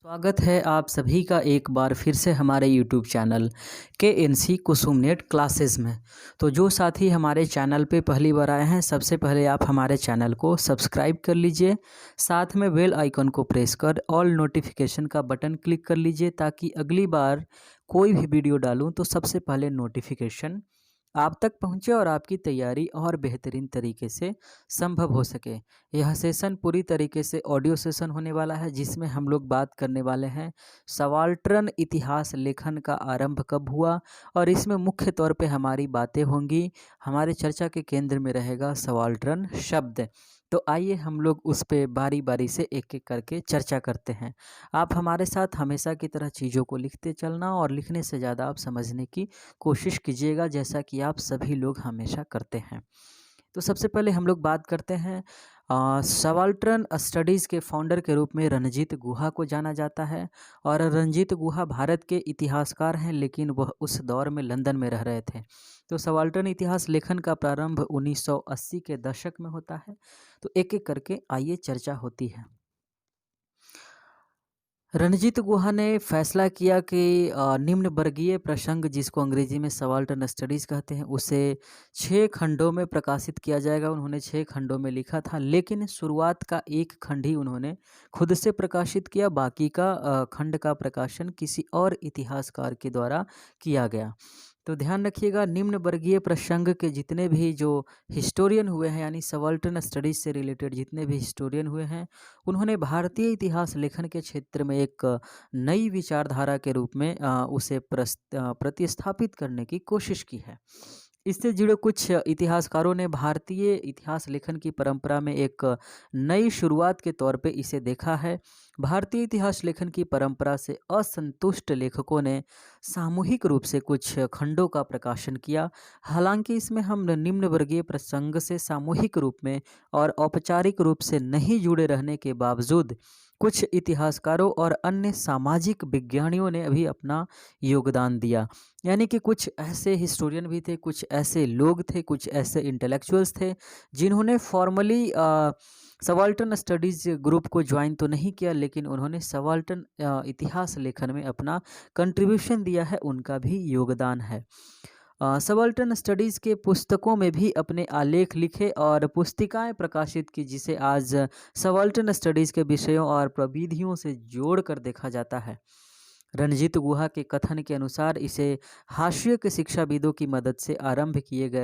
स्वागत है आप सभी का एक बार फिर से हमारे YouTube चैनल KNC कुसुमनेट क्लासेस में। तो जो साथी हमारे चैनल पे पहली बार आए हैं, सबसे पहले आप हमारे चैनल को सब्सक्राइब कर लीजिए। साथ में बेल आइकन को प्रेस कर ऑल नोटिफिकेशन का बटन क्लिक कर लीजिए, ताकि अगली बार कोई भी वीडियो डालूं तो सबसे पहले नोटिफिकेशन आप तक पहुंचे और आपकी तैयारी और बेहतरीन तरीके से संभव हो सके। यह सेशन पूरी तरीके से ऑडियो सेशन होने वाला है, जिसमें हम लोग बात करने वाले हैं सबाल्टर्न इतिहास लेखन का आरंभ कब हुआ, और इसमें मुख्य तौर पे हमारी बातें होंगी। हमारे चर्चा के केंद्र में रहेगा सबाल्टर्न शब्द। तो आइए हम लोग उस पे बारी बारी से एक एक करके चर्चा करते हैं। आप हमारे साथ हमेशा की तरह चीज़ों को लिखते चलना, और लिखने से ज़्यादा आप समझने की कोशिश कीजिएगा, जैसा कि आप सभी लोग हमेशा करते हैं। तो सबसे पहले हम लोग बात करते हैं सबाल्टर्न स्टडीज़ के फाउंडर के रूप में रणजीत गुहा को जाना जाता है। और रणजीत गुहा भारत के इतिहासकार हैं, लेकिन वह उस दौर में लंदन में रह रहे थे। तो सबाल्टर्न इतिहास लेखन का प्रारंभ 1980 के दशक में होता है। तो एक एक करके आइए चर्चा होती है। रणजीत गुहा ने फैसला किया कि निम्न वर्गीय प्रसंग, जिसको अंग्रेजी में सबाल्टर्न स्टडीज़ कहते हैं, उसे 6 खंडों में प्रकाशित किया जाएगा। उन्होंने 6 खंडों में लिखा था, लेकिन शुरुआत का एक खंड ही उन्होंने खुद से प्रकाशित किया। बाकी का खंड का प्रकाशन किसी और इतिहासकार के द्वारा किया गया। तो ध्यान रखिएगा, निम्न वर्गीय प्रसंग के जितने भी जो हिस्टोरियन हुए हैं, यानी सबाल्टर्न स्टडीज़ से रिलेटेड जितने भी हिस्टोरियन हुए हैं, उन्होंने भारतीय इतिहास लेखन के क्षेत्र में एक नई विचारधारा के रूप में उसे प्रतिस्थापित करने की कोशिश की है। इससे जुड़े कुछ इतिहासकारों ने भारतीय इतिहास लेखन की परंपरा में एक नई शुरुआत के तौर पे इसे देखा है। भारतीय इतिहास लेखन की परंपरा से असंतुष्ट लेखकों ने सामूहिक रूप से कुछ खंडों का प्रकाशन किया। हालांकि इसमें हम निम्न वर्गीय प्रसंग से सामूहिक रूप में और औपचारिक रूप से नहीं जुड़े रहने के बावजूद कुछ इतिहासकारों और अन्य सामाजिक विज्ञानियों ने भी अपना योगदान दिया। यानी कि कुछ ऐसे हिस्टोरियन भी थे, कुछ ऐसे लोग थे, कुछ ऐसे इंटेलेक्चुअल्स थे, जिन्होंने फॉर्मली सबाल्टर्न स्टडीज़ ग्रुप को ज्वाइन तो नहीं किया, लेकिन उन्होंने सबाल्टर्न इतिहास लेखन में अपना कंट्रीब्यूशन दिया है, उनका भी योगदान है। सबाल्टर्न स्टडीज़ के पुस्तकों में भी अपने आलेख लिखे और पुस्तिकाएं प्रकाशित की, जिसे आज सबाल्टर्न स्टडीज़ के विषयों और प्रविधियों से जोड़कर देखा जाता है। रणजीत गुहा के कथन के अनुसार इसे हाशिए के शिक्षाविदों की मदद से आरंभ किए गए